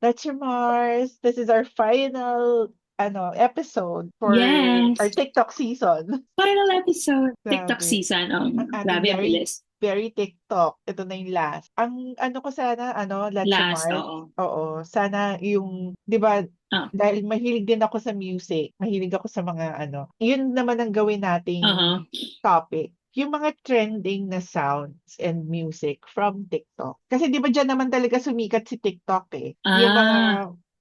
That's your Mars. This is our final episode for our Yes. TikTok season. Final episode. TikTok Grabe. season. Ang ating Grabe ang very bilis. very TikTok. Ito na yung last. Ang ano ko sana, Let's Your Last, Mars. oo. Oo, sana yung, 'di ba, Ah, dahil mahilig din ako sa music, mahilig ako sa mga yun naman ang gawin nating uh topic. Yung mga trending na sounds and music from TikTok. Kasi 'di ba diyan naman talaga sumikat si TikTok eh. Yung Ah, mga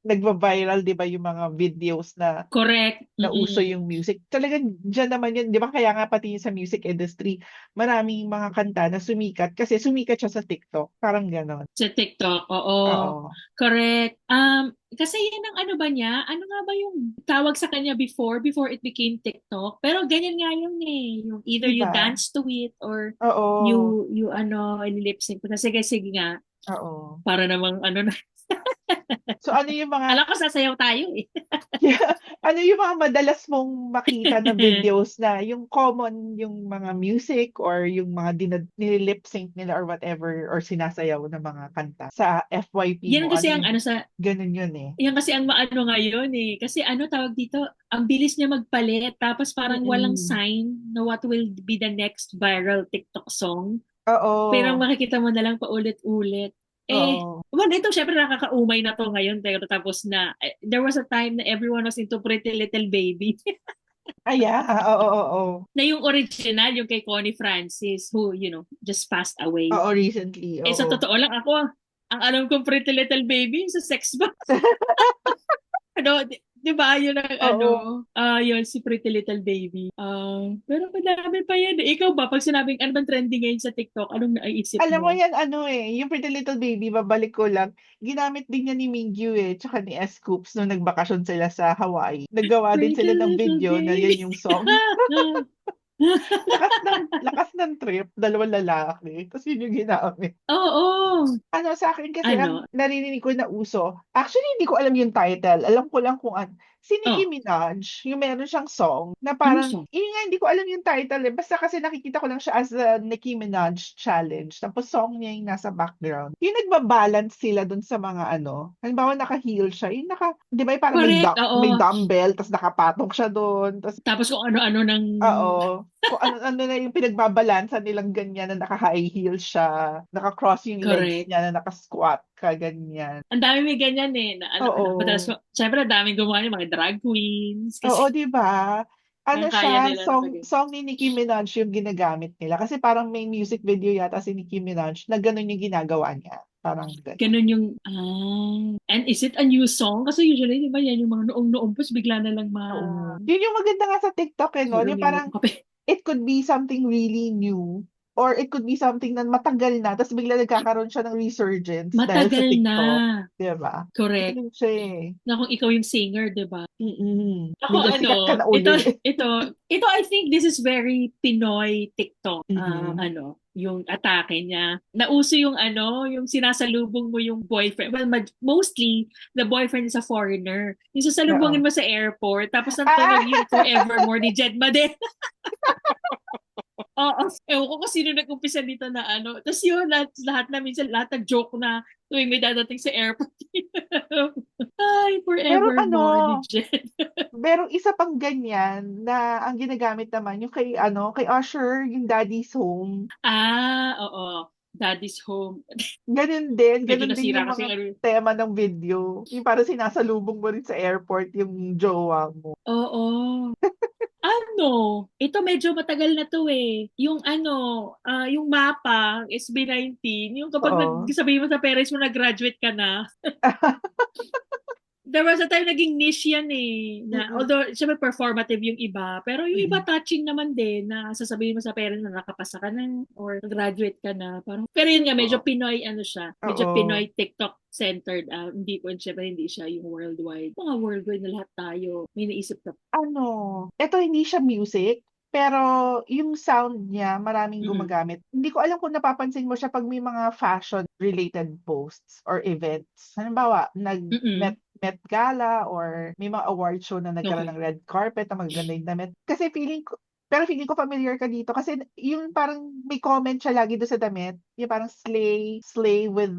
nagva-viral, 'di ba, yung mga videos na correct. nauso yung music. Talagang diyan naman yun, 'di ba? Kaya nga pati sa music industry, maraming mga kanta na sumikat kasi sumikat siya sa TikTok. Parang gano'n. Sa TikTok, oo. Oo. Correct. Kasi yan ang ano ba niya? Ano nga ba yung tawag sa kanya before it became TikTok? Pero ganyan nga yun eh. Yung either 'Di you ba? dance to it or Oo. you lip sync. Sige, sige nga. Oo. Para namang ano na. So ano yung mga Alam ko sasayaw tayo eh. ano yung mga madalas mong makita na videos na yung common yung mga music or yung mga nililip sync nila or whatever or sinasayaw na mga kanta sa FYP Yan mo? kasi Ano ang yung ano sa ganun yun eh. yan kasi ang maano ngayon eh. Kasi ano tawag dito, ang bilis niya magpalit tapos parang walang Mm. sign na what will be the next viral TikTok song. Pero Oo. makikita mo na lang paulit-ulit. Oo. Well, ito syempre nakakaumay na to ngayon pero tapos na there was a time na everyone was into Pretty Little Baby. Oo, oo, oo. Na yung original, yung kay Connie Francis who, just passed away. Oo, recently, Eh sa oo. totoo lang ako, ang alam kong Pretty Little Baby sa sex ba? Ano, di ba? Yun ang ano, Oo. yun si Pretty Little Baby. Pero madami pa yan. Ikaw ba, pag sinabing ano bang trending ngayon sa TikTok, anong naisip Alam mo mo? yan, yung Pretty Little Baby, babalik ko lang, ginamit din niya ni Mingyu tsaka ni S. Coops nung nagbakasyon sila sa Hawaii. Naggawa din Pretty sila ng Little video na Baby. yan yung song. Lakas ng trip, dalawang lalaki. Tapos yun yung ginamit. Oo. Sa akin kasi ang Ano? narinig ko na uso, actually hindi ko alam yung title. Alam ko lang kung si Nicki Oh, Minaj, yung meron siyang song na ano parang, song? yun nga, hindi ko alam yung title eh. Basta kasi nakikita ko lang siya as a Nicki Minaj challenge. Tapos song niya yung nasa background. Yung nagbabalance sila dun sa mga halimbawa naka-heel siya, yung di ba yung parang Correct, may oo. dumbbell, tapos nakapatong siya dun. Tapos, Tapos kung ano-ano ng... oo. Kung ano na yung pinagbabalansa nilang ganyan na naka-high heel siya, naka-cross yung legs Correct. niya na naka-squat ka, ganyan. Ang dami may ganyan eh. Na ano, madalas, Oo. syempre, ang daming gumawa yung mga drag queens. Oo, Kasi 'di ba? ang kaya Siya, nila na song maging. song ni Nicki Minaj yung ginagamit nila kasi parang may music video yata si Nicki Minaj na gano'n yung ginagawa niya, parang gano'n. Ganun yung, and is it a new song? Kasi usually, di ba, yan yung mga noong-noong pus, bigla na lang Oo. Yun yung maganda nga sa TikTok, eh, 'no, meron yung yung parang magpapakape. it could be something really new or it could be something na matagal na ta's bigla nagkakaroon siya ng resurgence dahil sa Matagal na. TikTok, 'di ba? Correct. Gano'n siya, eh. Na kung ikaw yung singer, di ba? Ako Biglang sikat ka ano, na ito, uli. ito, ito I think this is very Pinoy TikTok. Mhm. Yung atake niya. Nauso yung ano, yung sinasalubong mo yung boyfriend. Well, mostly, the boyfriend is a foreigner. Yung sasalubungin Oo. mo sa airport, tapos ang tunog Ah! yung Forevermore ni Jed Made. Oo. Ewan ko kung sino nag-umpisa dito na ano. Tapos yun, lahat na, minsan lahat ng joke na tuwing may dadating sa airport. Ay, Pero Forevermore ni Jed. merong isa pang ganyan na ang ginagamit naman yung kay Usher, yung Daddy's Home. Oo. Daddy's home. Medyo Ganun din nasira yung kasi mga yung ano. tema ng video. Yung parang sinasalubong mo rin sa airport yung jowa mo. Oo. Ano, ito medyo matagal na to eh. Yung ano, yung mapa, SB19, yung kapag Oo. nagsabihin mo sa parents mo na-graduate ka na, there was a time naging niche yan eh. Na, Mm-mm. although, syempre performative yung iba, pero yung iba Mm-mm. touching naman din na sasabihin mo sa parents na nakapasa ka na or graduate ka na. Parang, pero yun nga, medyo Oo. Pinoy ano siya. Medyo Oo. Pinoy TikTok centered. Hindi po, syempre hindi siya yung worldwide. Mga worldwide na lahat tayo. May naisip ka. Eto hindi siya music, pero yung sound niya maraming Mm-mm. gumagamit. Hindi ko alam kung napapansin mo siya pag may mga fashion related posts or events. Halimbawa, Mm-mm. Met Gala or may mga award show na nagkaroon Okay. ng red carpet na magaganda yung damit. Kasi feeling ko, Pero feeling ko familiar ka dito kasi yung parang may comment siya lagi doon sa damit. Yung parang slay, slay with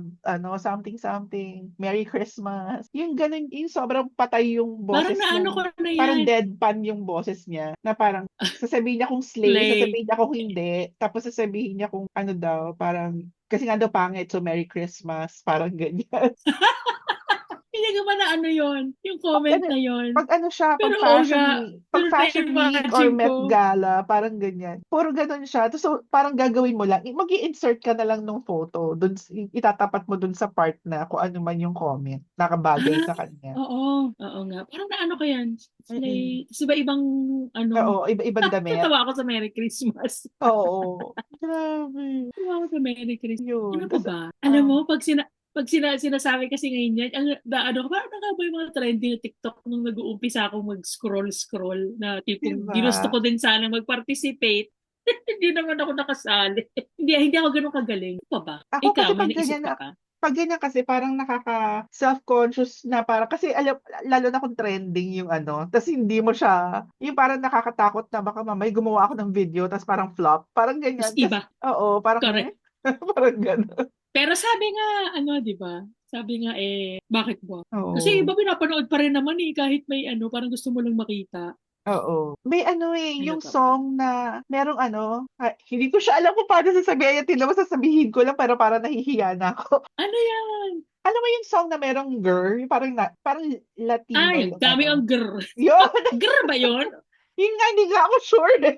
something something, Merry Christmas. Yung ganun, yung sobrang patay yung Parang boses naano ko nung, na parang yan. deadpan yung boses niya. Na parang sasabihin niya kung slay, Play. sasabihin niya kung hindi, tapos sasabihin niya kung ano daw, parang, kasi nga daw pangit, so Merry Christmas, parang ganyan. Hindi ko ba na ano yon yung Pag comment ano, na yon. pag ano siya, Pero oo nga, Pag pero Fashion Week or na-imagine Met ko. Gala, parang ganyan. Puro ganun siya. Tapos so, parang gagawin mo lang, mag-i-insert ka na lang ng photo, dun, itatapat mo dun sa part na kung ano man yung comment, nakabagay Ah, sa kanya. oo. Oo nga. Parang naano ko yan. Mm-mm. Slay. Tapos iba-ibang ano. Oo, iba-ibang damit. Natawa ako sa Merry Christmas. Oo. Grabe. Natawa ako sa Merry Christmas. Ano Yun. pa Tapos, ba? Alam mo, sinasabi kasi ngayon yan, ano, parang nga ba yung mga trending na TikTok nung nag-uumpisa akong mag-scroll na tipong ginusto diba? ko din sana mag-participate. Hindi naman ako nakasali. Hindi ako ganun kagaling. Ano pa ba? Ako Ikaw, kasi may naisip ka pa? pag ganyan kasi parang nakaka self-conscious na parang kasi alam lalo na kung trending yung tas hindi mo siya yung parang nakakatakot na baka mamaya gumawa ako ng video tas parang flop, parang Tapos ganyan kasi iba. oo, parang Correct. parang gano'n. Pero sabi nga, ano, di ba? Sabi nga, bakit ba? Kasi Oo, iba pinapanood pa rin naman kahit may ano, parang gusto mo lang makita. oo. May Ano yung pa ba? song na merong hindi ko siya alam kung paano sasabihin, tila mo sasabihin ko lang pero parang nahihiya na ako. Ano yan? Alam mo yung song na merong girl, yung parang Latino Ay, yung dami ang grr. yun, Grr ba yun? yun nga, hindi nga ako sure eh.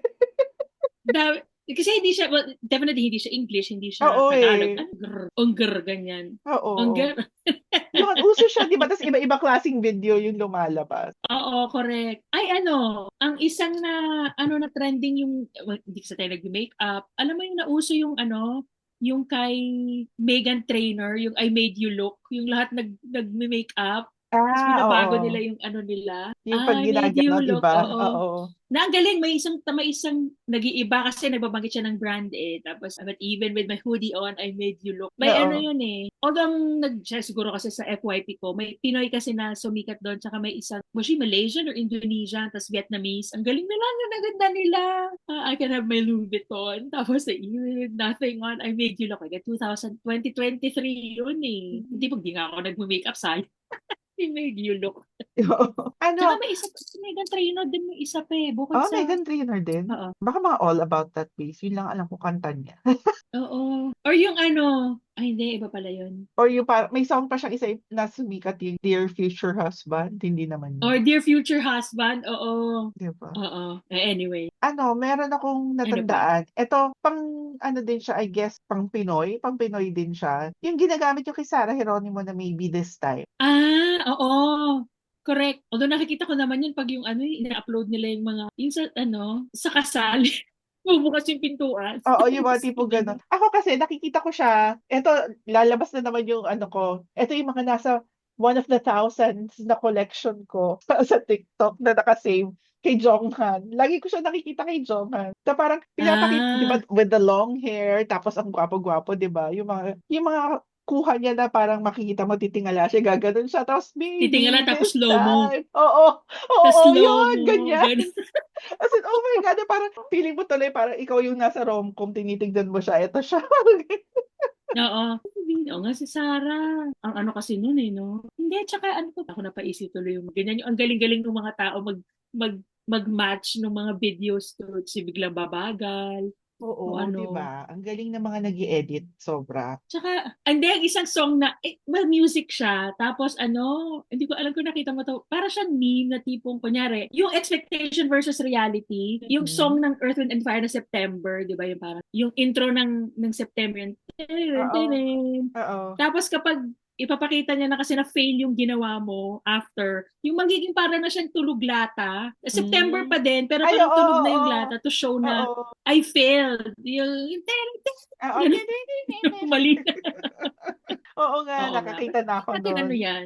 Dami, kasi hindi siya, well, definitely hindi siya English, hindi siya Oo Tagalog. eh. Ano grr? Ang grr, ganyan. Ang Oo. grr. Yun, uso siya, di ba? Tapos iba-iba klaseng video yung lumalabas. Oo, correct. Ay, ano, ang isang na trending yung, well, hindi kasi tayo nag-makeup. Alam mo yung nauso yung yung kay Megan Trainor, yung I Made You Look, yung lahat nag-makeup, tapos binabago nila Oo. yung ano nila. Yung pag I Made You ginaganon, Look, iba. oo. Oo. Na ang galing, may isang nag-iiba kasi nagbabanggit siya ng brand Tapos, but even with my hoodie on, I made you look. May ano Oo. yun Although, siya siguro kasi sa FYP ko, may Pinoy kasi na sumikat doon, tsaka may isang, was she Malaysian or Indonesian, tapos Vietnamese. Ang galing nila, ang ganda nila. I can have my Louis Vuitton. Tapos, even nothing on, I made you look. Like, 2023 yun Hindi pag di nga ako nag-makeup, sayang. I made you look. Tsaka Ano? may isa, si Megan Trainor din may isa pa bukod Oh, sa, Megan Trainor din. oo. Baka mga All About That Bass. Yun lang alam ko kanta niya. Oo. Or yung ano, ay hindi, iba pala yun. Or yung may song pa siyang isa na sumikat yung Dear Future Husband. Hindi naman yun. Or Dear Future Husband, oo. Di ba? Oo. Anyway, Meron akong ano pa? natandaan. Ito, din siya, I guess, pang Pinoy din siya. Yung ginagamit yung kay Sarah Geronimo na Maybe This Time. Oo. Correct. Although nakikita ko naman yun pag yung ina-upload nila yung mga, yung sa kasal. Bubukas yung pintuan. Oo, yung mga tipo gano'n. Ako kasi nakikita ko siya, eto lalabas na naman yung ko, eto yung mga nasa one of the thousands na collection ko sa TikTok na naka-save kay Jonghan. Lagi ko siya nakikita kay Jonghan. Na parang pinapakita, 'di ba, Ah, with the long hair, tapos ang gwapo-gwapo, 'di ba? Yung mga kuha niya na parang makikita mo titingala siya, gaganon siya. Tapos titingala maybe tapos this slow-mo. time. Oo, oo, Tapos oo, yun, slow-mo. ganyan. Ganun. As in, oh my God, na parang feeling mo tuloy parang ikaw yung nasa rom-com, tinitignan mo siya, eto siya. Oo. Oo nga si Sarah. Ang ano kasi nun no? Hindi, tsaka ano pa, ako napaisip tuloy yung ganyan. Ang galing-galing ng mga tao mag, mag-match ng mga videos to si biglang babagal o Oo, 'di ano. ba? Ang galing ng mga nag-i-edit, sobra. Tsaka, hindi, ang isang song na, well, music siya. Tapos hindi ko alam kung nakita mo to. Para siyang meme na tipong, kunyari, yung expectation versus reality, yung Mhm. song ng Earth, Wind and Fire na September, di ba? Yung parang, yung intro ng September, Oo, yun. oo. Tapos kapag ipapakita niya na kasi na fail yung ginawa mo after, yung magiging para na siyang tulog lata. September Hmm. pa din, pero Ay, parang oo, tunog na yung oo. lata to show na Oo. I failed. Yung Oo, mali. oo nga, Oo nga. nakakita na ako Natin nun. ano yan.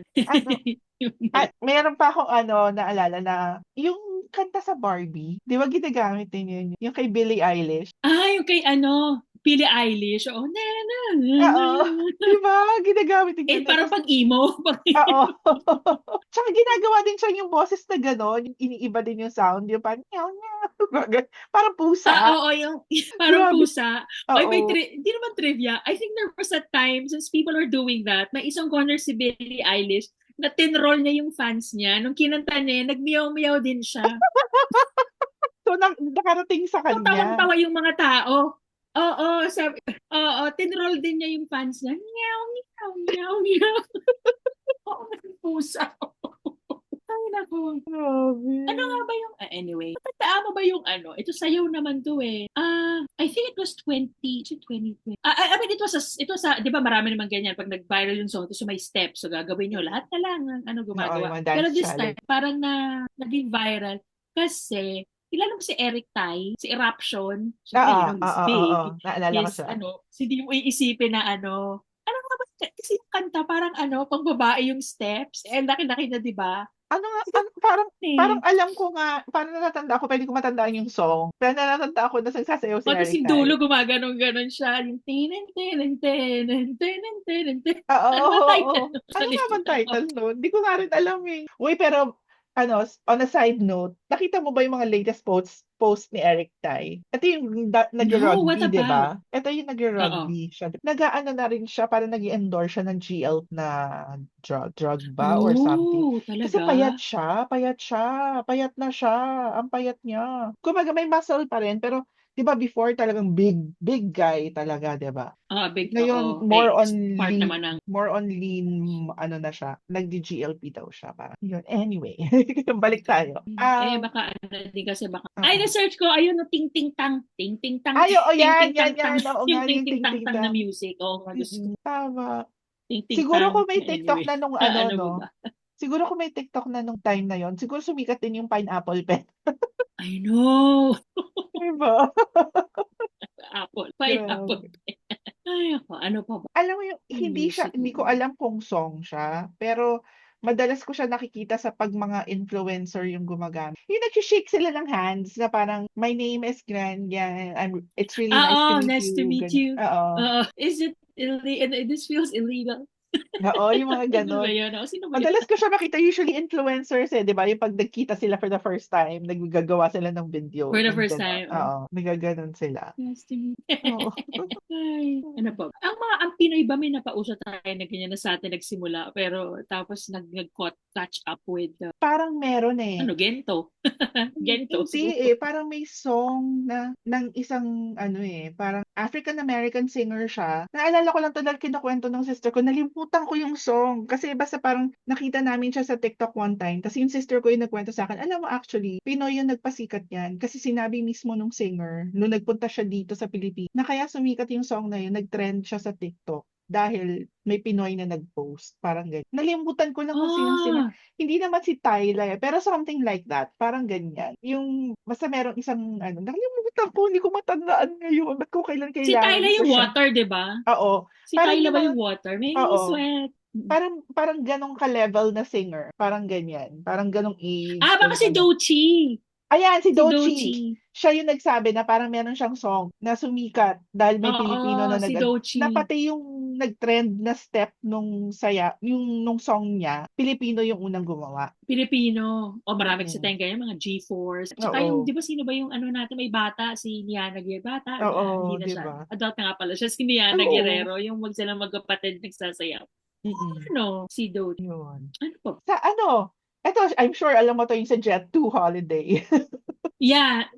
Ano, meron pa akong naalala na yung kanta sa Barbie, 'di ba ginagamit din yun, yung kay Billie Eilish? Yung kay Billie Eilish. Oh, na, na, na, na. Oo. Di ba? Ginagamit din Eh, yun. parang pang emo. Oo. Tsaka ginagawa din siya yung boses na gano'n, yung iniiba din yung sound, yung parang meow, meow. Parang pusa. Oo, yung parang Grabe. pusa. Oy, Oo. hindi naman trivia. I think there was a time, since people are doing that, may isang corner si Billie Eilish na tinroll niya yung fans niya. Nung kinanta niya, nagmiyaw-miyaw din siya. So, nakarating sa So, kanya. tawang-tawa yung mga tao. Oo, sabi, oo, tinroll din niya yung fans niya. Meow, meow, meow, meow. Oo, may pusa. Ay, nako. Ano nga Grabe. ba yung, anyway, matandaan mo ba yung ano, ito sayaw naman to eh. I think it was 2020. I mean, it was di ba marami naman ganyan, pag nag-viral yung song, so may steps, so gagawin nyo, lahat na lang ang ano Oo, gumagawa. yung mga Pero dance this time, challenge. parang naging viral, kasi, kilala mo si Eric Tai, si Eruption, syempre, Oo, you know, he's oo, oo. big, Naalala ko he's, siya. ano, hindi mo iisipin na ano nga ba, kasi yung kanta, parang ano, pang babae yung steps, eh, laki-laki na, di ba? Ano nga, Hindi ko parang eh. alam ko nga, parang natatanda ko, pwede ko matandaan yung song. Pero natatanda ko na nagsasayaw si O, tapos Eric yung Tai. dulo, gumaganon-ganon siya. Yung tinen, tinen, tinen, tinen, tinen, tinen. Oo, Ano ba oo, oo. title? Ano nga bang Nakalimutan ko. title nun? Hindi ko nga rin alam eh. Uy, pero ano, on a side note, nakita mo ba yung mga latest post ni Eric Tai? Ito yung No, what nag-rugby, di about? ba? Ito yung Oo. nag-rugby siya. Nag-aano na rin siya, parang nag-endorse siya ng GL na drug ba or something. Oh, Kasi talaga? payat na siya. Ang payat niya. Kumaga may muscle pa rin, pero 'di ba before talagang big guy talaga, 'di ba? Big, Ngayon oo. Eh, part lean naman ng, ano na siya, nagdi-GLP daw siya parang yun. Anyway, balik tayo. baka ano din kasi baka, ay, Oo. na-search ko, ayun, no, ting, ting, tang, ting, ting, tang, Ay, oo, ting, yan, ting, yan, tang, tang, yan. Oo nga, yung ting, yung ting, tang, tang na ting-ting-tang. music. Oo, nga, gusto ko. Tama. Ting, ting, Siguro tang. kung may TikTok Anyway, na nung ano, ano mo no? ba? Siguro kung may TikTok na nung time na yon, siguro sumikat din yung pineapple pen. I know. Diba? Apple. Pineapple. Grabe. Ay, ako, ano pa ba? Alam mo yung Yung music hindi ko na. alam kung song siya, pero madalas ko siya nakikita sa 'pag mga influencer yung gumagamit. Yung nagshi-shake sila ng hands na parang, "My name is Grania, it's really nice to Oh, meet nice to you," meet ganun. you. Oo. Is it illegal? This feels illegal. Oo, yung mga Ano ba gano'n. yun? Sino ba yun? Madalas ko siya makita, usually influencers, 'di ba, yung 'pag nagkita sila for the first time, naggagawa sila ng video For the ng first gano'n. time. Oh, Oo, naggaganon sila. nice to meet. Oo. Ay, ano pa? Ang Pinoy ba may napauso tayo na ganyan na sa atin nagsimula pero tapos catch up with Parang meron, eh. Gento. Gento Hindi siguro. eh, parang may song na ng isang ano eh, parang African American singer siya. Naalala ko lang 'to dahil kinukuwento ng sister ko, nalimutan ko yung song. Kasi basta parang nakita namin siya sa TikTok one time, ta's yung sister ko yung nagkuwento sa'kin, alam mo actually, Pinoy yung nagpasikat niyan. Kasi sinabi mismo nung singer, nung nagpunta siya dito sa Pilipinas, na kaya sumikat yung song na yun, nag-trend siya sa TikTok dahil may Pinoy na nag-post, parang ganyan. Nalimutan ko lang kung sinong Ah, hindi naman si Tyla, eh, pero something like that, parang ganyan. Yung basta merong isang ano, nakalimutan ko, hindi ko matandaan ngayon, ba't ko si kailangan Tyla ko yung siya. water, 'di ba? Oo, Si parang Tyla yung ba mga yung water? May oo, sweat. parang gano'ng ka-level na singer, parang ganyan, parang gano'ng age, Baka gano'ng si ano. Doechii. Ayan, si Si Doechii. Doechii. Siya yung nagsabi na parang meron siyang song na sumikat dahil may Pilipino Oo, na si na Doechii. pati yung nag-trend na step nung song niya, Pilipino yung unang gumawa. Pilipino. O marami kasi Mm. tayong ganyan, mga G-Force. Tsaka yung, Oo. di ba sino ba yung ano natin, may bata, si Niana Guerrero. Bata na, hindi Oo, na 'di siya. ba? Adult na nga pala siya. Si Niana Oo. Guerrero, yung sila magkapatid nagsasayaw. Mm. Ano? Si Doechii. Yun. Ano pa? Sa ano, eto I'm sure alam mo 'to yung sa Jet2 Holiday. Yeah,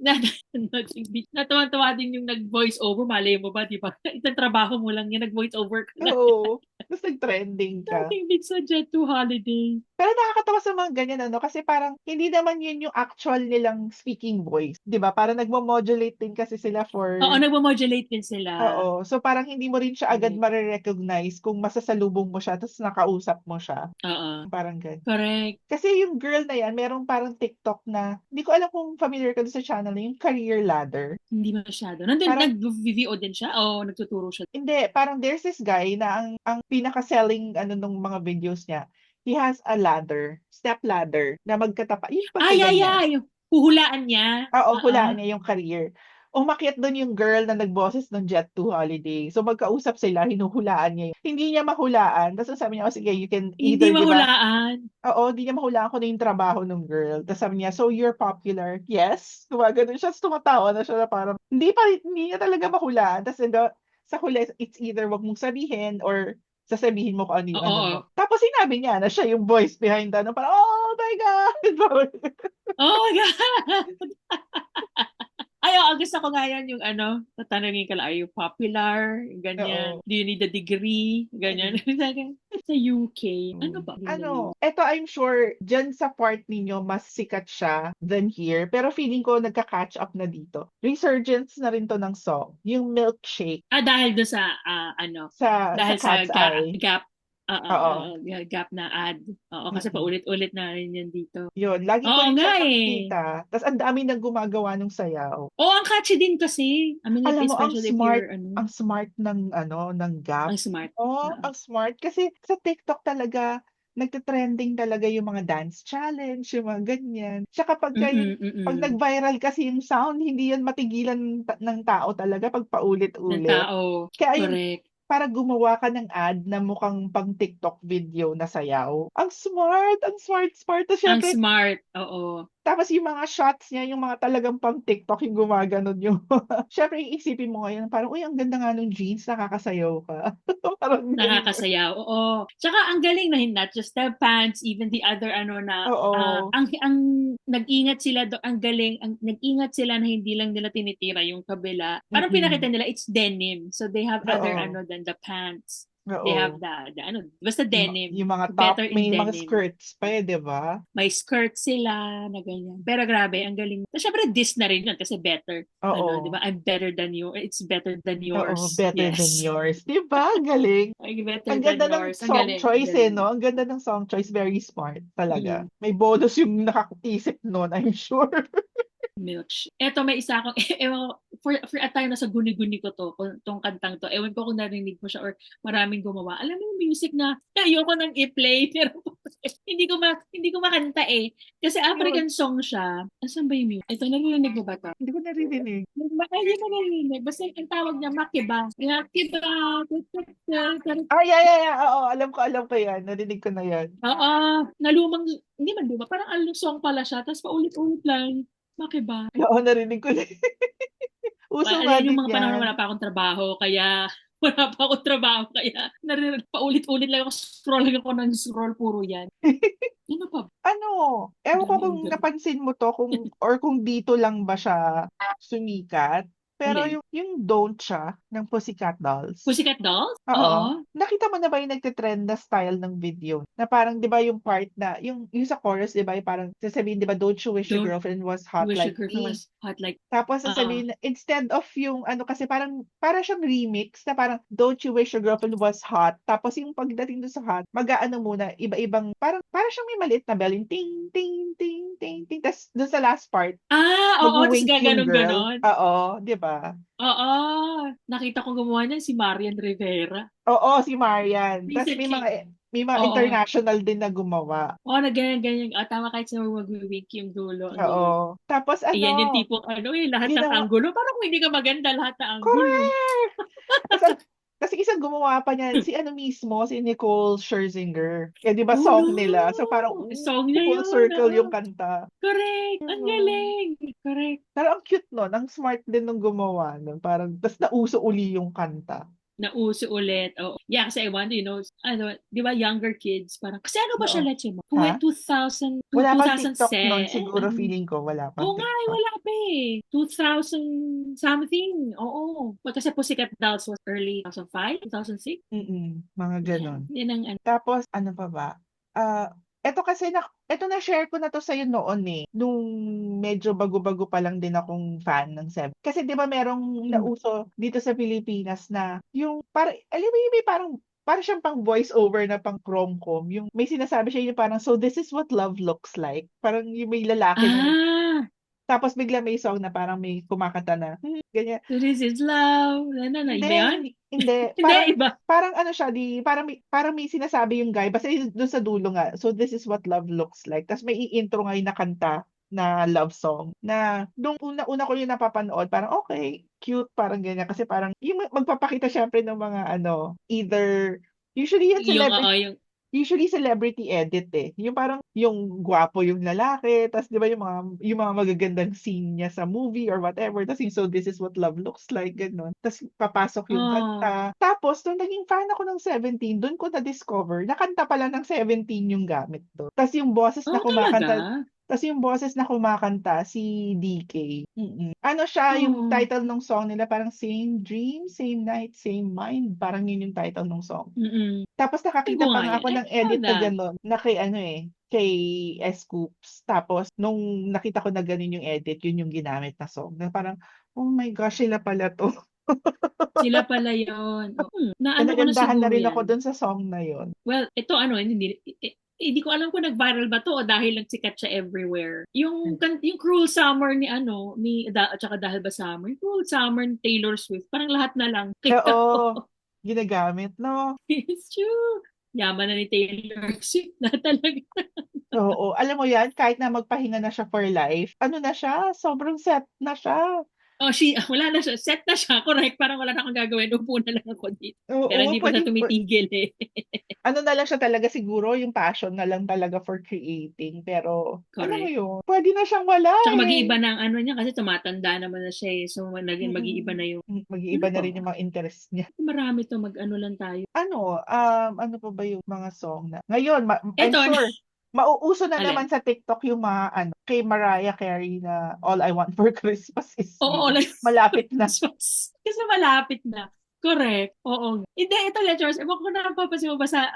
natawa-tawa din yung nag-voice over. Malay mo ba, di ba? Itang trabaho mo lang yan, nag-voice over ka na. Oo, ta's nag-trending ka. Dating big sa Jet to Holiday. Pero nakakatawa sa mga ganyan ano, kasi parang hindi naman yun yung actual nilang speaking voice, 'di ba? Parang nagmo-modulate din kasi sila Oo, for nagmo-modulate din sila. oo. So, parang hindi mo rin siya agad Correct. mare-recognize kung masasalubong mo siya ta's nakausap mo siya, Oo. parang gano'n. Correct. Kasi yung girl na 'yan merong parang TikTok na hindi ko alam kung familiar ka dun sa channel na yung Career Ladder. Hindi masyado. Nandun, Parang nag-VVO din siya o nagtuturo siya? hindi, parang there's this guy na ang pinaka-selling ano nung mga videos niya, he has a ladder, step ladder na magkatapat yung 'pag Ay, ay, ganyan. ay! Yung huhulaan niya. Oo, Oo. hulaan niya yung career. umakyat doon yung girl na nagboses ng Jet2 Holiday. So magkausap sila, hinuhulaan niya yun. Hindi niya mahulaan. Tapos sabi niya, oh, sige, you can Hindi either, di ba? mahulaan. Oo, hindi niya mahulaan kung ano yung trabaho ng girl. Tapos sabi niya, so you're popular? Yes. Gumagano siya. Tapos tumatawa na siya na parang, hindi niya talaga mahulaan. Tapos sa huli, it's either wag mong sabihin or sasabihin mo kung ano yung ano mo. Oo. Tapos sinabi niya na siya yung voice behind the ano, parang, oh my God! Oh my God! Ay, oo, gusto ko nga yan yung ano, tatanungin ka lang, are you popular? Ganyan. Oo. Do you need a degree? Ganyan. Sa UK. Ano ba? Eto I'm sure dyan sa part ninyo mas sikat siya than here. Pero feeling ko nagka-catch up na dito. Resurgence na rin to ng song. Yung Milkshake Dahil doon sa, sa dahil sa Cat's Eye. gap, Oo. gap na ad. Oo, kasi Mm-mm. paulit-ulit na rin yan dito. Yun, lagi ko Oo rin nga siyang eh. nakikita. Tapos ang dami nang gumagawa ng sayaw. Oo, ang catchy din kasi. I mean, like, Alam mo, especially if you're, ano, ang smart ng Gap. ang smart. Oh, ang smart. Kasi sa TikTok talaga, nagte-trending talaga yung mga dance challenge, yung mga ganyan. Tsaka Mm-mm, pag mm-mm. nag-viral kasi yung sound, hindi yan matigilan ng tao talaga pag Ng paulit-ulit. tao. Kaya yung Correct. para gumawa ka ng ad na mukhang pang TikTok video na sayaw. Ang smart, ang smart, smart. Tapos Ang syempre, smart. Oo. tapos yung mga shots niya, yung mga talagang pang TikTok, yung gumaganon yung... Syempre, iisipin mo ngayon, parang, uy, ang ganda nga nung jeans, nakakasayaw ka. Parang ganun. Nakakasayaw. Oo. Tsaka ang galing na not just the pants, even the other ano na Oo. ang nag-ingat sila ang galing, ang nag-ingat sila na hindi lang nila tinitira yung kabila. Parang pinakita Mm-mm. nila it's denim. So they have other Oo. ano than the pants. They have Oo. the ano, basta denim. Yung mga top, Better in may mga denim. skirts pa eh, di ba? May skirt sila na ganyan. Pero grabe, ang galing. So, syempre, diss na rin yun kasi better. Ano, di Oo. ba? I'm better than you. It's better than Oo, yours. better than Yes. yours. Di ba? Ang galing. Like, better Ang than ganda ng yours. Ang song galing. Ang choice eh, galing. no? Ang ganda ng song choice. Very smart talaga. Mm. May bonus yung nakakaisip nun, I'm sure. Milkshake. Eto, may isa akong, ewan, for a time nasa guni-guni ko to, tong kantang to. Ewan ko kung narinig mo siya or maraming gumawa. Alam mo yung music na ayoko nang i-play, pero hindi ko makanta eh. Kasi Yun. African song siya. Asan ba yung music? Ito, narinig mo ba to? Hindi ko naririnig. Ay, hindi mo narinig. Basta ang tawag niya, Makiba. Makiba. Yeah. Oo, alam ko yan. Narinig ko na yan. Oo, nalumang, hindi man luma, parang alusong pala siya, tapos paulit-ulit lang. Makiba. Oo, narinig ko na. Uso nga Ayan yung din mga panahon na yan. wala pa akong trabaho, kaya paulit-ulit lang ako, scroll lang ako ng scroll, puro yan. Ano pa? Ano, ewan ko Dami kung ang galing. napansin mo to, or kung dito lang ba siya sumikat. Pero Alin? yung Don't siya ng Pussycat Dolls. Pussycat Dolls? Oo. Oo. Nakita mo na ba yung nagtitrend na style ng video? Na parang, di ba yung part na, yung sa chorus, di ba, yung parang sasabihin, di ba, don't you wish your Don't girlfriend was hot wish your like girlfriend me? was hot like, Tapos oo. sasabihin, instead of yung ano kasi para siyang remix na parang don't you wish your girlfriend was hot. Tapos yung pagdating doon sa hot, mag-aano muna, iba-ibang, parang siyang may maliit na bell, yung ting, ting, ting, ting, ting. Tapos doon sa last part, Oo, tapos mag-wink yung girl. gaganon-ganon. Oo, di ba? Oo, nakita ko gumawa niyan si Marian Rivera. Oo, si Marian. Tapos Recently. may mga Oo. international din na gumawa. Oo, na ganyan-ganyan. Tama kahit sa mag-wink yung dulo. Ang galing. Oo. Tapos Ayan yung tipong lahat ng ginawa, anggulo. Parang kung hindi ka maganda, lahat ng anggulo. correct! Tapos, kasi isang gumawa pa niyan, si ano mismo, si Nicole Scherzinger. Kaya di ba Oh song nila? So no! parang Song niya full yun. circle yung kanta. Correct. Ang Oo. galing. Correct. Pero ang cute nun. Ang smart din nung gumawa nun. Parang, tas nauso uli yung kanta. Nauso ulit. Oh. Yeah, kasi I wonder, ano, di ba younger kids, parang, kasi ano ba siya, Oo. Leche mo? Ha? 2000, Wala pang TikTok nun. 2007, Siguro feeling ko wala pang oo nga, TikTok. wala pa eh. 2000 something. Oo. Kasi Pussycat Dolls was early 2005, 2006. Mga Yeah. ganon. Yan ang ano. Tapos, ano pa ba? Eto kasi eto na-share ko na to sa'yo noon eh. Nung medyo bago-bago pa lang din akong fan ng Seven. Kasi di ba merong nauso dito sa Pilipinas na yung alam mo yung may parang siyang pang voice over na pang rom-com. Yung may sinasabi siya yung parang, so this is what love looks like. Parang yung may lalaki na Ah! tapos bigla may song na parang may kumakanta na, ganyan. So this is love. Hindi, Iba yan? hindi. Hindi, iba. Parang ano siya, parang may sinasabi yung guy, basta doon sa dulo nga, so this is what love looks like. Tapos may i-intro ngayon na kanta na love song na nung una ko yung napapanood, parang okay, cute, parang ganyan. Kasi parang yung magpapakita syempre ng mga either, usually yan Yung, yung, usually celebrity edit eh. Yung parang yung gwapo yung lalaki, tapos 'di ba yung mga magagandang scene niya sa movie or whatever, tapos yung so this is what love looks like ganun. Tapos papasok yung kanta. Tapos nung naging fan ako ng 17, doon ko na-discover na kanta pala ng 17 yung gamit doon. Tapos yung boses na kumakanta, talaga? si DK. Ano siya, yung Oh, title ng song nila parang Same Dream, Same Night, Same Mind. Parang yun yung title ng song. mm-mm. Tapos Tingnan ko nakakita pa nga nga yan. ako I ng saw edit na that. gano'n, na kay Scoops. Tapos nung nakita ko na gano'n yung edit, yun yung ginamit na song. Na parang, oh my gosh, sila pala 'to. Sila pala yun. Na Naano ko na nagandahan na siguro rin ako yan. dun sa song na yun. Well, ito hindi ko alam kung nag-viral ba to o dahil lang sikat siya everywhere. Yung Cruel Summer at saka Dahil Ba Summer, yung Cruel Summer ni Taylor Swift, parang lahat na lang kita ko. Oo, ginagamit 'no? It's true. Yaman na ni Taylor Swift na talaga. Oo, alam mo yan, kahit na magpahinga na siya for life, ano na siya, sobrang set na siya. Wala na siya. Set na siya. Correct. Parang wala na akong gagawin. Upo na lang ako dito. Pero Oo, hindi pa siya tumitigil eh. ano na lang siya talaga siguro, yung passion na lang talaga for creating. Pero, alam mo Correct. yun, pwede na siyang wala Tsaka mag-iiba eh. na ang ano niya kasi tumatanda naman na siya eh. So, naging mag-iiba na yung, Mag-iiba ano na pa rin ba? yung mga interest niya. Marami to mag-ano lang tayo. Ano pa ba yung mga song na, ngayon, I'm Eto, sure, mauuso na naman alin? sa TikTok yung mga, kay Mariah Carey na All I Want for Christmas is Oo, You. like, Malapit na. kasi malapit na. Correct. Oo. Hindi, ito lang, Charles. Ewan ko na papasin mo ba sa,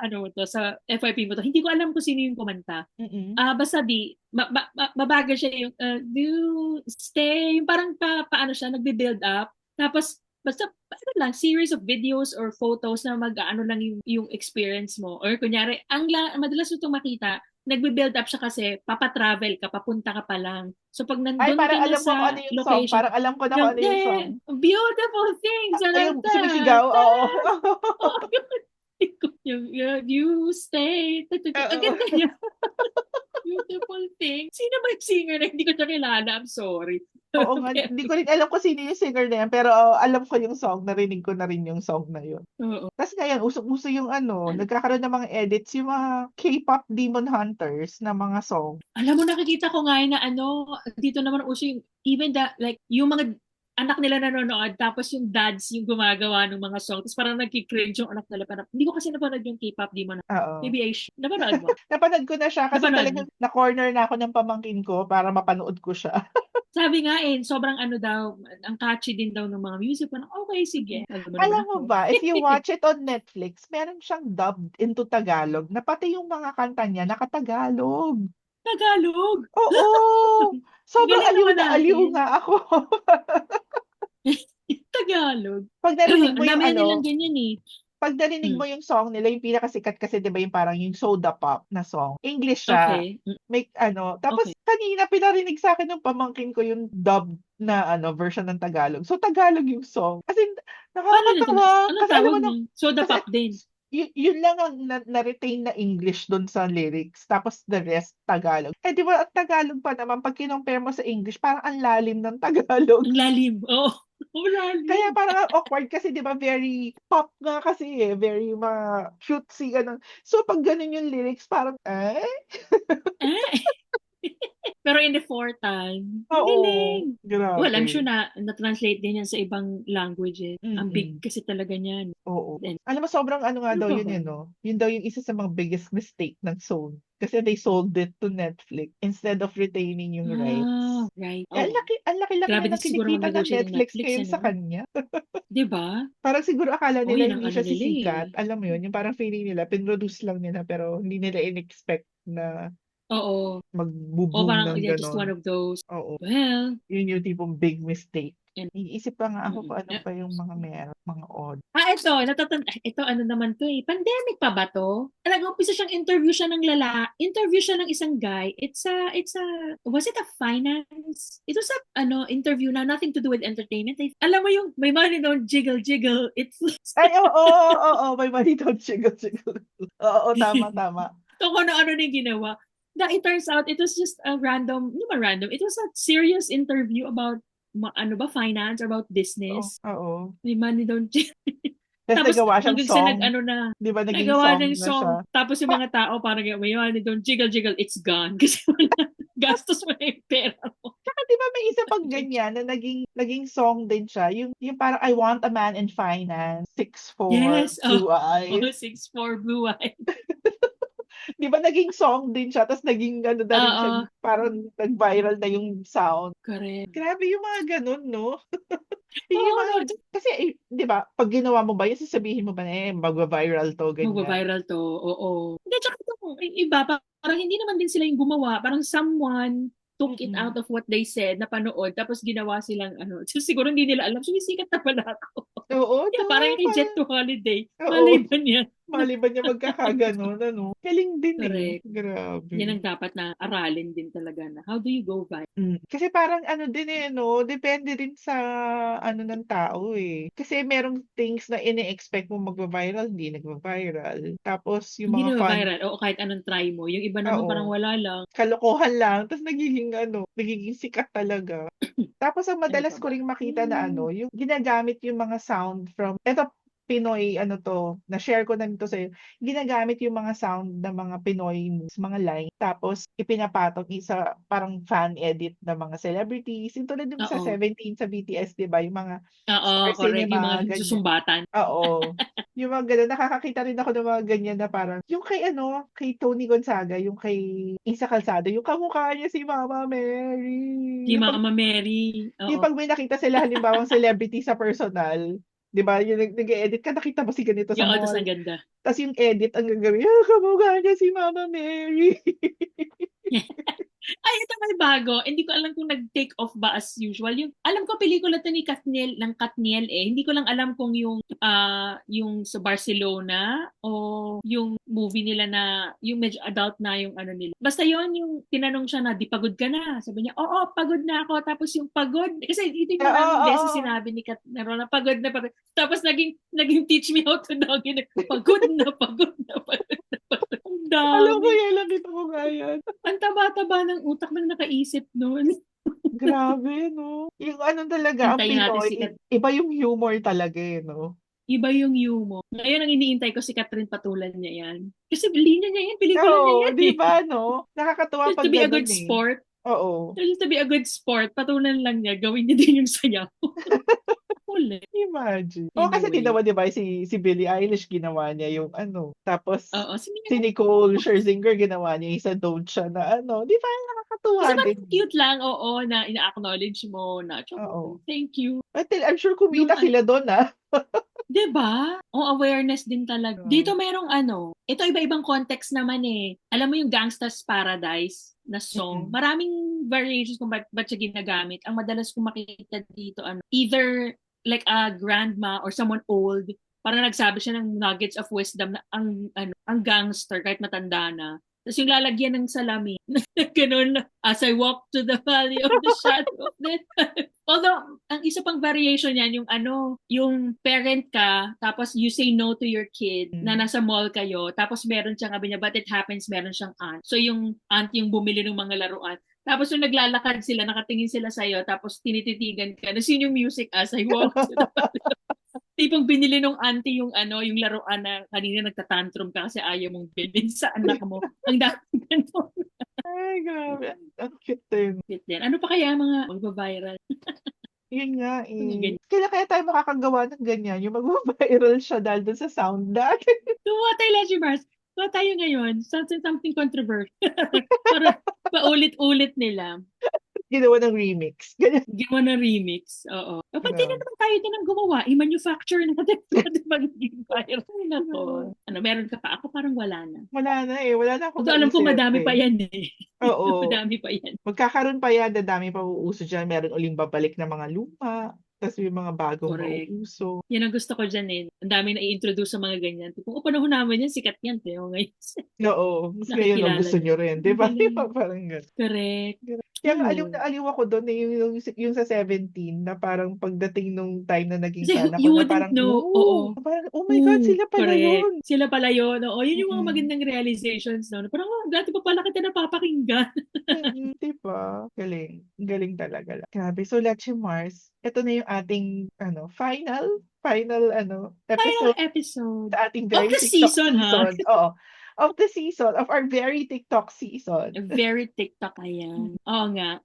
sa FYP mo to. Hindi ko alam kung sino yung kumanta. Mm-mm. Basta mabagal siya yung, do stay, yung parang paano siya, nagbe-build up. Tapos, basta, ano lang, series of videos or photos na mag-ano lang yung experience mo. Or kunyari, madalas mo itong makita, nagbe-build up siya kasi papatravel ka, papunta ka pa lang. So pag Ay, nandun ka parang na alam ko kung ano sa yung song. location, Parang alam ko na kung yung, ano yung song. beautiful things, Ay, yung sumisigaw, oo. oh, you stay. Ang Oo. ganda niya. Beautiful thing. Sino ba yung singer na hindi ko siya kilala? I'm sorry. Oo nga, hindi ko rin alam kung sino yung singer na yan, pero alam ko yung song, narinig ko na rin yung song na yun. Oo. Tapos ngayon, usong-uso yung nagkakaroon ng mga edits, yung mga K-pop Demon Hunters na mga song. Alam mo, nakikita ko nga na dito naman uso yung, even like, yung mga anak nila nanonood, tapos yung dads yung gumagawa ng mga song, tapos parang nagki-cringe yung anak nila. Parang, hindi ko kasi napanood yung K-pop Demon. Oo. Maybe napanood mo? Napanood ko na siya kasi Napanood mo? talagang na-corner na ako ng pamangkin ko para mapanood ko siya. Sabi nga sobrang daw, ang catchy din daw ng mga music. Parang, okay, sige. Alam mo naman Alam mo ako. ba, if you watch it on Netflix, meron siyang dubbed into Tagalog na pati yung mga kanta niya nakatagalog. Tagalog! Oo! Sobrang Galing aliw naman na aliw natin. nga ako. Tagalog. Pag narinig mo Ang yung dami na nilang ganyan eh. pag narinig Hmm. mo yung song nila, yung pinakasikat kasi 'di ba yung parang yung soda pop na song. English siya. Okay. May tapos Okay. kanina pinarinig sa akin ng pamangkin ko yung dubbed na version ng Tagalog. So Tagalog yung song. As in, Paano nito? nakakatawa. Anong Kasi alam tawag mo na, niya? Soda kasi pop din. yun lang ang na-retain na English doon sa lyrics. Tapos the rest, Tagalog. Eh, di ba, ang Tagalog pa naman, pag kinumpare mo sa English, parang ang lalim ng Tagalog. Ang lalim. Oo. Ang Kaya lalim. parang ang awkward kasi 'di ba very pop nga kasi very cutesy ganun. So pag ganun yung lyrics parang Eh? Pero in the fourth time, ang Oo, galing. Well, I'm sure grabe. na-translate din yan sa ibang languages. Ang big Mm, kasi talaga niyan. oo. Then, Alam mo sobrang nga ano daw pa yun ba? Yun daw yung isa sa mga biggest mistake ng Sony. Kasi they sold it to Netflix instead of retaining yung rights. Right. Eh, Oh. ang laki Grabe na din ng siguro kinikita ng mag-negotiate ng Netflix Netflix, ngayon sa no? kanya. 'Di ba? Parang siguro akala Oh, nila yan ang hindi siya nila sisikat. eh. Alam mo yun, yung parang feeling nila, pinroduce lang nila pero hindi nila in-expect na Oo. O magbo-boom parang, ng yeah, just one gano'n. of those. Oo, Well, yun yung tipong big mistake. and, Iisip pa nga ako mm-mm. kung ano pa yung mga meron, mga odd. Ito naman to eh. Pandemic pa ba to? Talaga, umpisa siyang interview siya ng isang guy. Was it a finance? It was interview na nothing to do with entertainment. Alam mo yung, may money doon, jiggle, jiggle. It's, Ay, oo, may mali daw, chiggle. Oo, tama. ito kung ano-ano na yung ginawa. It turns out it was just a random, hindi man random, it was a serious interview about finance, about Oo, business. oo. May money don't Tapos tapos nagawa siyang hanggang sa song. nag-ano na, 'Di ba naging nagawa song ng na siya? song. Tapos yung mga tao parang may money don't jiggle jiggle, it's gone. Kasi wala, gastos mo na yung pera mo. Tsaka 'di ba may isa pang ganyan na naging song din siya, yung parang I Want a Man in Finance, 6'4", Yes, blue eyes. 6'4" blue eye. 'Di ba naging song din siya tapos naging ano na rin siya, Oo, parang nag-viral na yung sound. correct. Grabe yung mga gano'n 'no? Yung Oo, mga no, kasi, 'di ba 'pag ginawa mo ba yun sasabihin mo ba na, magva-viral 'to, ganyan. magva-viral to, oo. Hindi, tsaka ito, yung iba, parang hindi naman din sila yung gumawa, parang someone took it out Mm. of what they said, napanood, tapos ginawa silang ano, so, siguro hindi nila alam, sumisikat na pala ako. Oo, 'no? Yeah, parang yung kay Jet Parang to Holiday, malay oo, ba niya? maliban niya magkakagano'n ano? Galing din, eh, Correct. Yan grabe. ang dapat na aralin din talaga na how do you go viral? Kasi parang ano din, eh, 'no, depende din sa ano ng tao, eh. Kasi merong things na ine-expect mo magva-viral, hindi nagva-viral. Tapos yung Hindi mga na fun viral, oo, kahit anong try mo. Yung iba naman parang oo, wala lang. kalokohan lang ta's nagiging ano, nagiging sikat talaga. Tapos ang Ano pa madalas ko ba? ring makita na ano, yung ginagamit yung mga sound from eto Pinoy ano 'to, na-share ko na rin 'to sa'yo. Ginagamit yung mga sound ng mga Pinoy moves, mga line, tapos ipinapatong sa parang fan edit ng mga celebrities. Yung tulad yung sa Oo. 17 sa BTS, 'di ba, yung mga Oo, Star correct. Yung Cinema, mga ganyan. susumbatan. Oo, yung mga gano'n. Nakakakita rin ako ng mga ganyan na parang yung kay ano, kay Tony Gonzaga, yung kay Isa Calzado, yung kamukha niya si Mama Mary. Si Mama Mary. Yung Oo. 'pag may nakita sila halimbawang celebrity sa personal, 'di ba, yung nag-e-edit ka, nakita mo si ganito sa Yung, tas mall, ang ganda. ta's yung edit ang gagawin, kamukha niya si Mama Mary." Ay, ito may bago. Hindi ko alam kung nag-take off ba as usual. Yung, alam ko pelikula to ni Katniel, ng Katniel eh. Hindi ko lang alam kung yung sa Barcelona o yung movie nila na, yung medyo adult na yung ano nila. Basta yon yung tinanong siya na, di pagod ka na? Sabi niya, oo, pagod na ako. Tapos yung pagod, kasi ito yung Oo, maraming beses oo. sinabi ni Katniel na pagod na pagod. Tapos naging teach me how to dog. Pagod na, pagod na, pagod na, pagod. Ang Alam ko dami. yan, nakita ko nga yan. Ang taba-taba ng utak ng nakaisip nun. Grabe 'no? Yung ano talaga, ang Hintayin natin Pinoy, si iba yung humor talaga, eh, 'no? Iba yung humor. Ngayon ang iniintay ko si Catherine Patulan niya yan. Kasi linya niya yan, pelikula niya Oo, yan 'di eh. ba 'no? Nakakatuwa Just to 'pag be a gano'n, good eh. sport. Oo, Just to be a good sport, patulan lang niya, gawin niya din yung sayaw. Huli. imagine. Oo, kasi Anyway. ginawa 'di ba si Billie Eilish ginawa niya yung ano, tapos Oo, si si Mia. Nicole Scherzinger ginawa niya yung sa Don't siya na ano, 'di ba nakakatuwa Kasi parang din. cute lang, oo, na ina-acknowledge mo na, Oo. thank you. Until I'm sure Yung kumita sila dun, ah. 'Di ba? O awareness din talaga. Oo. Dito merong ano, ito iba-ibang context naman eh. Alam mo yung Gangsta's Paradise na song, Mm. maraming variations kung ba't siya ginagamit. Ang madalas kong makita dito, ano, either like a grandma or someone old, parang nagsabi siya ng nuggets of wisdom na ang gangster kahit matanda na. Tapos yung lalagyan ng salamin, ganun, as I walk to the valley of the shadow of death. Although, ang isa pang variation yan, yung yung parent ka, tapos you say no to your kid, na Mm. nasa mall kayo, tapos meron siyang, sabi niya, but it happens, meron siyang aunt. So yung aunt yung bumili ng mga laruan. Tapos yung naglalakad sila, nakatingin sila sa'yo, tapos tinititigan ka. Tapos yun yung music as I walk to the tipong binili nung auntie yung yung laruan na kanina nagtatantrum ka kasi ayaw mong bilhin sa anak mo. Ang dami ganun. Ay, grabe. Ang cute din. Ano pa kaya mga magba-viral? Yun nga, Mga eh. ganyan. Kailan kaya tayo makakagawa ng ganyan, yung magva-viral siya dahil dun sa sound natin. Tuwa tayo, Leisure Mars. Tuwa tayo ngayon. Something controversial. Para paulit-ulit nila. Ginawa ng remix. Ganyan. Gawa na remix. Oo. O, pati na Grabe. naman tayo din ang gumawa. I-manufacture natin. Pwede magiging viral. Ay, nako. Grabe. Meron ka pa? Ako parang wala na. Wala na, eh. Wala na akong Although alam ko maisip, madami pa eh. yan eh. Oo. Madami pa yan. Magkakaroon pa yan, dadami pa uuso diyan. Meron uling babalik na mga luma, tas may mga bagong Correct. mauuso. Yan ang gusto ko dyan eh. Ang dami na i-introduce sa mga ganyan. Kung panahon namin yan, sikat yan. Pero ngayon, Oo, mas ngayon ang nakikilala gusto na. niyo rin, 'di Ang ba? 'Di galing. ba parang gano'n. Correct. Kaya nga aliw Ayun. na aliw ako dun, eh, yung sa 17 na parang pagdating nung time na naging Kasi fan you ako na wouldn't parang, know. Oo. parang, "Oh my God, sila pala Correct. yun." Sila pala yun. Oo, yun yung mga Mm. magandang realizations. No? Parang, dati pa pala kita napapakinggan. pakinggan. Diba? Galing. Galing talaga. Grabe. So, Leche Mars, ito na yung ating, final, Final episode episode sa ating of very the TikTok season, ha? season. Oo. Of the season, of our very TikTok season. Very TikTok, ayan. Oo nga.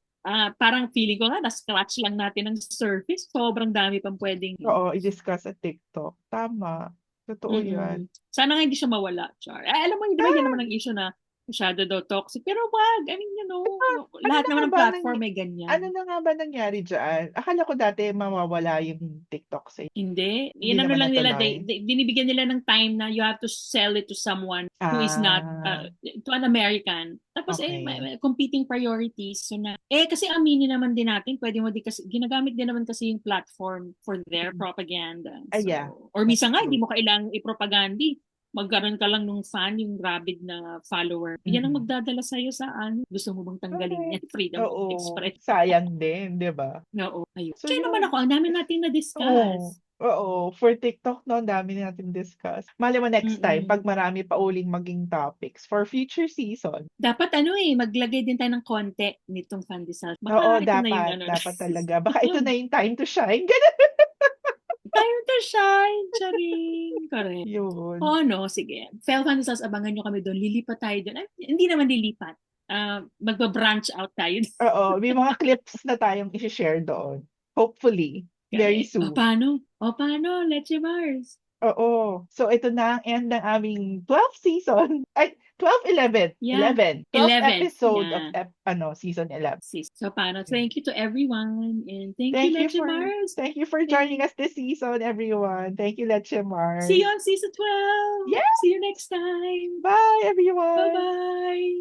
Parang feeling ko nga, na-scratch lang natin ang surface. Sobrang dami pang pwedeng. Oo, i-discuss sa TikTok. Tama. Totoo yan. Sana nga hindi siya mawala, Char. Alam mo, di ba yan naman ang issue na masyado daw toxic. Pero wag, I mean, Ano lahat na nga naman ng ba platform may ano ganyan. na nga ba nangyari diyan? Akala ko dati mawawala yung TikTok sa Hindi. hindi Yan ano naman lang nila, natuloy. binibigyan nila ng time na you have to sell it to someone who is not, Ah, to an American. Tapos okay. competing priorities. So na, kasi aminin naman din natin, pwede mo di kasi, ginagamit din naman kasi yung platform for their propaganda. Yeah, So, or that's minsan nga, hindi true. mo kailangang ipropagandi. Magkaroon ka lang ng fan, yung rabid na follower. Yan ang Mm. magdadala sa'yo sa gusto mo bang tanggalin yan? Correct. Freedom of Oo, expression. sayang din, 'di ba? Oo, ayun. So Kaya naman yun. ako, ang dami natin Oo. na-discuss. Oo, for TikTok 'no, ang dami natin discuss. Malay mo next time 'pag Mm-mm. marami pa uling maging topics for future season. Dapat maglagay din tayo ng konti nitong pandesal. Oo, Baka ito na yung dapat, ano. dapat talaga. Baka ito na yung time to shine, gano'n. Time to shine, charing. Correct. Yun. Oh, no, sige. Fel Pandesals, abangan nyo kami doon. Lilipat tayo doon. Ay, hindi naman lilipat. Magba-branch out tayo. Oo, may mga clips na tayong i-share doon. Hopefully, very Correct. O, soon. paano? Leche Mars. Oo. So ito na ang end ng aming 12th season. Ay, 12, 11. Yeah. 11. 12th 11. episode of Yeah. season 11. Sis. So, paano? Yeah. Thank you to everyone. And thank you, Thank you Leche for Mars. thank you for joining us this season, everyone. Thank you, Leche See you Mars. on season 12. Yeah. See you next time. Bye, everyone. Bye-bye.